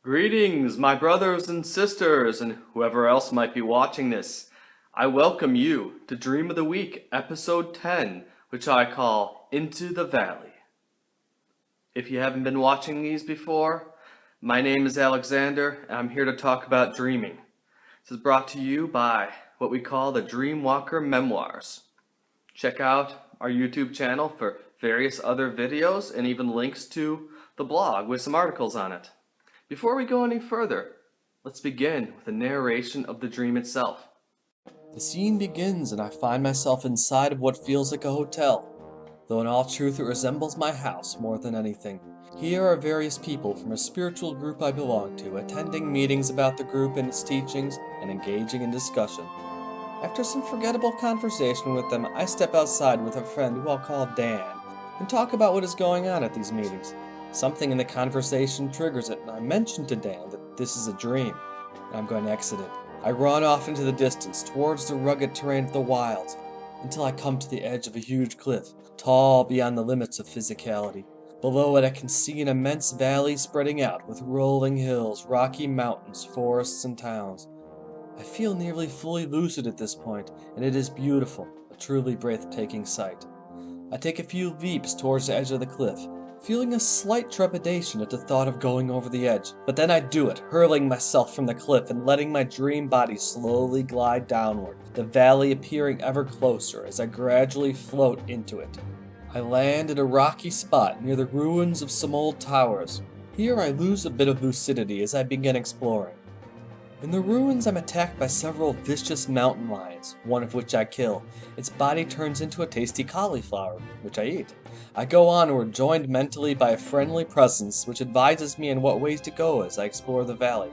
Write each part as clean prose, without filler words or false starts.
Greetings, my brothers and sisters, and whoever else might be watching this. I welcome you to Dream of the Week, Episode 10, which I call Into the Valley. If you haven't been watching these before, my name is Alexander, and I'm here to talk about dreaming. This is brought to you by what we call the Dreamwalker Memoirs. Check out our YouTube channel for various other videos and even links to the blog with some articles on it. Before we go any further, let's begin with a narration of the dream itself. The scene begins and I find myself inside of what feels like a hotel, though in all truth it resembles my house more than anything. Here are various people from a spiritual group I belong to, attending meetings about the group and its teachings and engaging in discussion. After some forgettable conversation with them, I step outside with a friend who I'll call Dan and talk about what is going on at these meetings. Something in the conversation triggers it, and I mention to Dan that this is a dream, and I'm going to exit it. I run off into the distance, towards the rugged terrain of the wilds, until I come to the edge of a huge cliff, tall beyond the limits of physicality. Below it I can see an immense valley spreading out, with rolling hills, rocky mountains, forests, and towns. I feel nearly fully lucid at this point, and it is beautiful, a truly breathtaking sight. I take a few leaps towards the edge of the cliff, feeling a slight trepidation at the thought of going over the edge, but then I do it, hurling myself from the cliff and letting my dream body slowly glide downward, the valley appearing ever closer as I gradually float into it. I land at a rocky spot near the ruins of some old towers. Here I lose a bit of lucidity as I begin exploring. In the ruins I'm attacked by several vicious mountain lions, one of which I kill. Its body turns into a tasty cauliflower, which I eat. I go onward, joined mentally by a friendly presence which advises me in what ways to go as I explore the valley.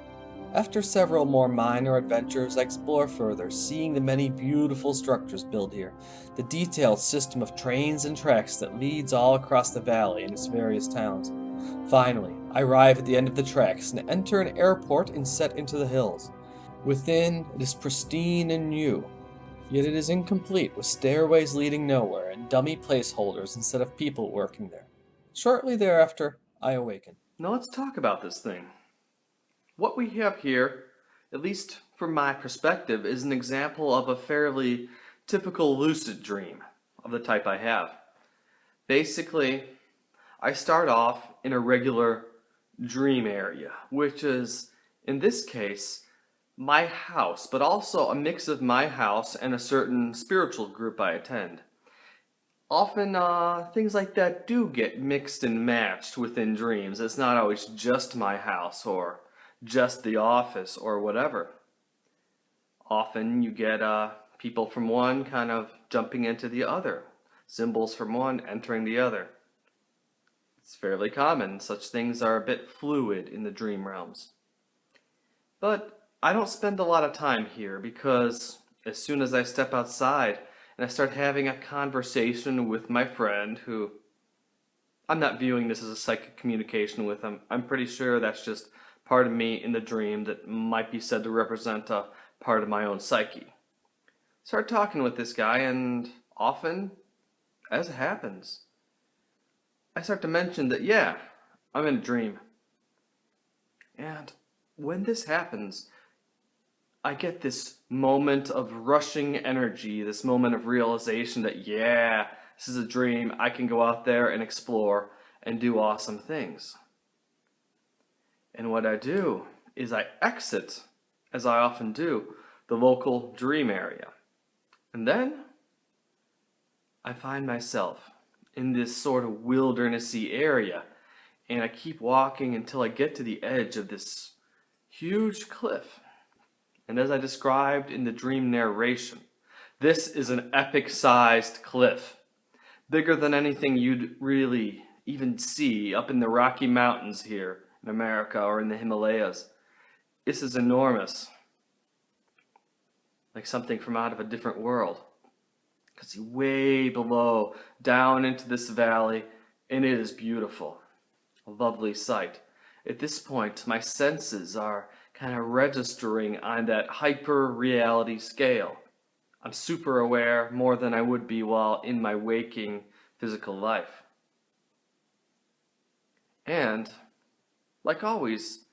After several more minor adventures, I explore further, seeing the many beautiful structures built here, the detailed system of trains and tracks that leads all across the valley and its various towns. Finally, I arrive at the end of the tracks and enter an airport inset into the hills. Within, it is pristine and new, yet it is incomplete, with stairways leading nowhere and dummy placeholders instead of people working there. Shortly thereafter, I awaken. Now let's talk about this thing. What we have here, at least from my perspective, is an example of a fairly typical lucid dream of the type I have. Basically, I start off in a regular dream area, which is, in this case, my house, but also a mix of my house and a certain spiritual group I attend. Often, things like that do get mixed and matched within dreams. It's not always just my house or just the office or whatever. Often you get people from one kind of jumping into the other, symbols from one entering the other. It's fairly common. Such things are a bit fluid in the dream realms. But I don't spend a lot of time here because as soon as I step outside and I start having a conversation with my friend, who I'm not viewing this as a psychic communication with him. I'm pretty sure that's just part of me in the dream that might be said to represent a part of my own psyche. Start talking with this guy, and often, as it happens, I start to mention that, yeah, I'm in a dream. And when this happens, I get this moment of rushing energy, this moment of realization that, yeah, this is a dream. I can go out there and explore and do awesome things. And what I do is I exit, as I often do, the local dream area. And then I find myself in this sort of wildernessy area, and I keep walking until I get to the edge of this huge cliff. And as I described in the dream narration, this is an epic-sized cliff, bigger than anything you'd really even see up in the Rocky Mountains here in America or in the Himalayas. This is enormous, like something from out of a different world. You can see way below, down into this valley, and it is beautiful, a lovely sight. At this point, my senses are kind of registering on that hyper reality scale. I'm super aware more than I would be while in my waking physical life. And, like always,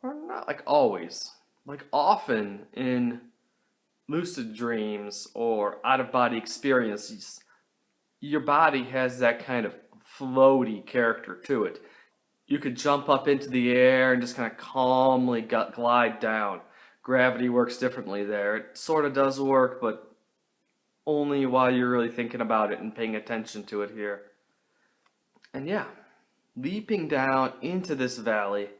or not like always, like often in lucid dreams or out of body experiences, your body has that kind of floaty character to it. You could jump up into the air and just kind of calmly glide down. Gravity works differently there. It sort of does work, but only while you're really thinking about it and paying attention to it here. And yeah, leaping down into this valley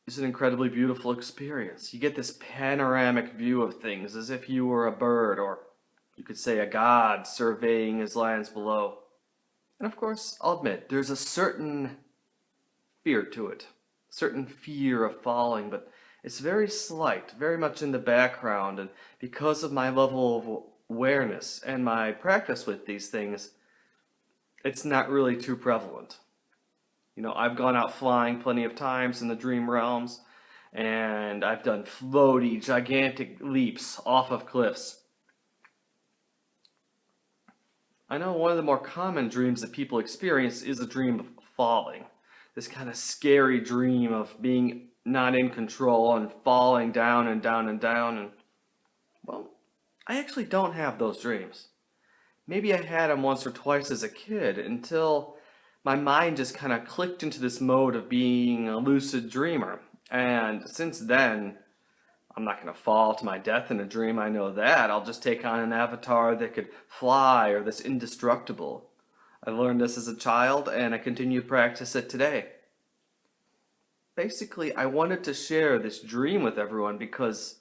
is an incredibly beautiful experience. You get this panoramic view of things as if you were a bird, or you could say a god surveying his lands below. And of course, I'll admit, there's a certain fear to it, certain fear of falling, but it's very slight, very much in the background, and because of my level of awareness and my practice with these things, it's not really too prevalent. You know, I've gone out flying plenty of times in the dream realms, and I've done floaty, gigantic leaps off of cliffs. I know one of the more common dreams that people experience is a dream of falling. This kind of scary dream of being not in control and falling down and down and down. And, well, I actually don't have those dreams. Maybe I had them once or twice as a kid until my mind just kind of clicked into this mode of being a lucid dreamer. And since then, I'm not going to fall to my death in a dream, I know that. I'll just take on an avatar that could fly or that's indestructible. I learned this as a child and I continue to practice it today. Basically, I wanted to share this dream with everyone because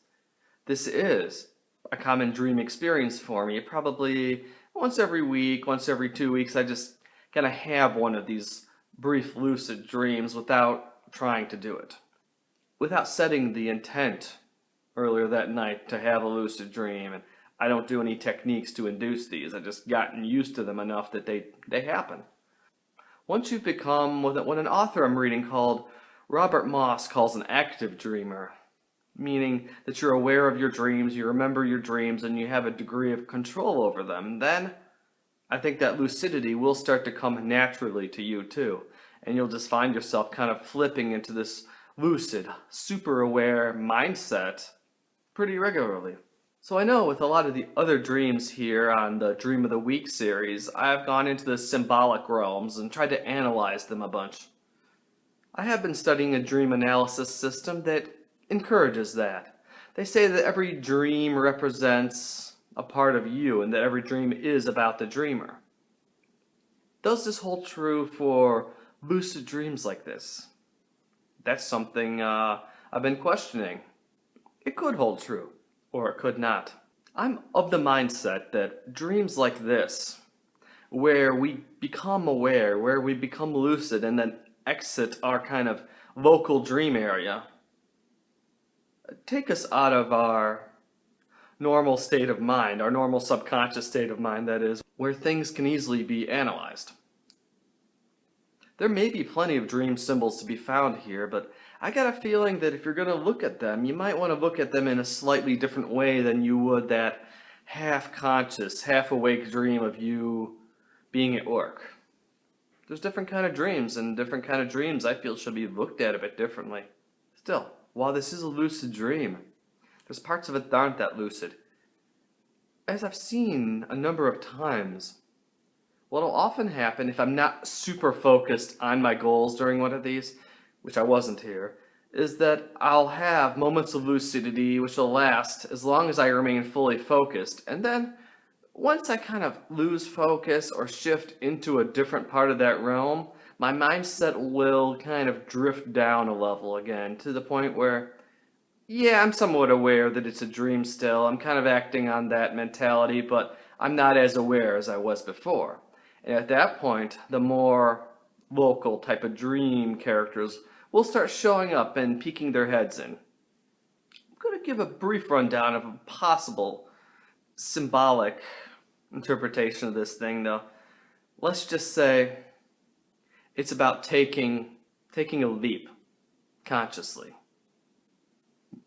this is a common dream experience for me. Probably once every week, once every 2 weeks, I just kind of have one of these brief lucid dreams without trying to do it. Without setting the intent earlier that night to have a lucid dream, and I don't do any techniques to induce these. I've just gotten used to them enough that they happen. Once you've become what an author I'm reading called Robert Moss calls an active dreamer, meaning that you're aware of your dreams, you remember your dreams, and you have a degree of control over them, then I think that lucidity will start to come naturally to you too, and you'll just find yourself kind of flipping into this lucid, super aware mindset pretty regularly. So I know with a lot of the other dreams here on the Dream of the Week series, I've gone into the symbolic realms and tried to analyze them a bunch. I have been studying a dream analysis system that encourages that. They say that every dream represents a part of you and that every dream is about the dreamer. Does this hold true for lucid dreams like this? That's something I've been questioning. It could hold true, or it could not. I'm of the mindset that dreams like this, where we become aware, where we become lucid and then exit our kind of local dream area, take us out of our normal state of mind, our normal subconscious state of mind, that is, where things can easily be analyzed. There may be plenty of dream symbols to be found here, but I got a feeling that if you're going to look at them, you might want to look at them in a slightly different way than you would that half-conscious, half-awake dream of you being at work. There's different kind of dreams, and different kind of dreams I feel should be looked at a bit differently. Still, while this is a lucid dream, there's parts of it that aren't that lucid. As I've seen a number of times, what'll often happen if I'm not super focused on my goals during one of these, which I wasn't here, is that I'll have moments of lucidity which will last as long as I remain fully focused, and then once I kind of lose focus or shift into a different part of that realm, my mindset will kind of drift down a level again to the point where, yeah, I'm somewhat aware that it's a dream still. I'm kind of acting on that mentality, but I'm not as aware as I was before. And at that point, the more local type of dream characters will start showing up and peeking their heads in. I'm going to give a brief rundown of a possible symbolic interpretation of this thing, though. Let's just say it's about taking a leap consciously.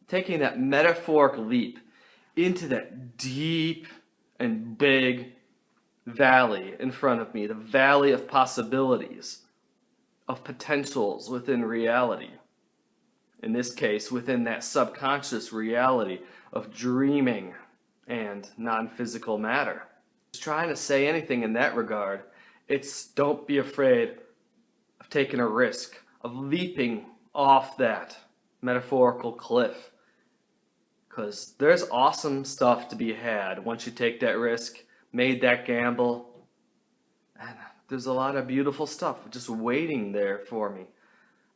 Taking that metaphoric leap into that deep and big valley in front of me, the valley of possibilities, of potentials within reality. In this case, within that subconscious reality of dreaming and non-physical matter. Just trying to say anything in that regard, it's don't be afraid of taking a risk, of leaping off that metaphorical cliff. Because there's awesome stuff to be had once you take that risk, made that gamble, and there's a lot of beautiful stuff just waiting there for me.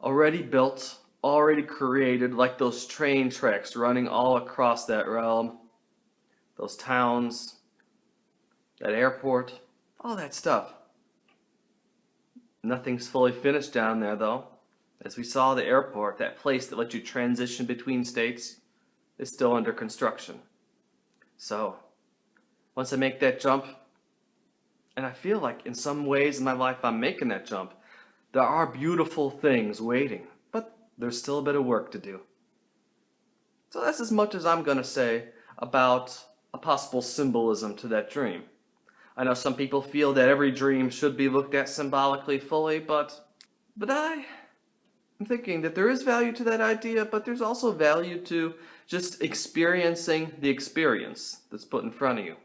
Already built, already created, like those train tracks running all across that realm, those towns, that airport, all that stuff. Nothing's fully finished down there though. As we saw, the airport, that place that lets you transition between states, is still under construction. So, once I make that jump, and I feel like in some ways in my life I'm making that jump, there are beautiful things waiting, but there's still a bit of work to do. So that's as much as I'm going to say about a possible symbolism to that dream. I know some people feel that every dream should be looked at symbolically fully, but I'm thinking that there is value to that idea, but there's also value to just experiencing the experience that's put in front of you.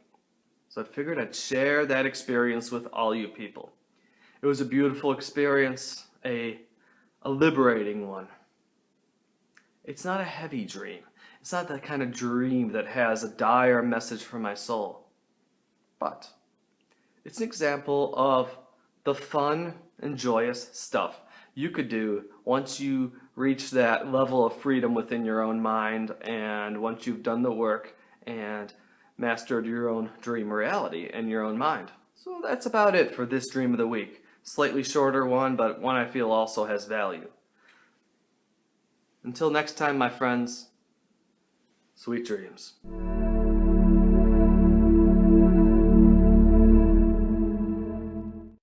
So I figured I'd share that experience with all you people. It was a beautiful experience, a liberating one. It's not a heavy dream. It's not that kind of dream that has a dire message for my soul. But it's an example of the fun and joyous stuff you could do once you reach that level of freedom within your own mind, and once you've done the work and mastered your own dream reality in your own mind. So that's about it for this Dream of the Week. Slightly shorter one, but one I feel also has value. Until next time, my friends, sweet dreams.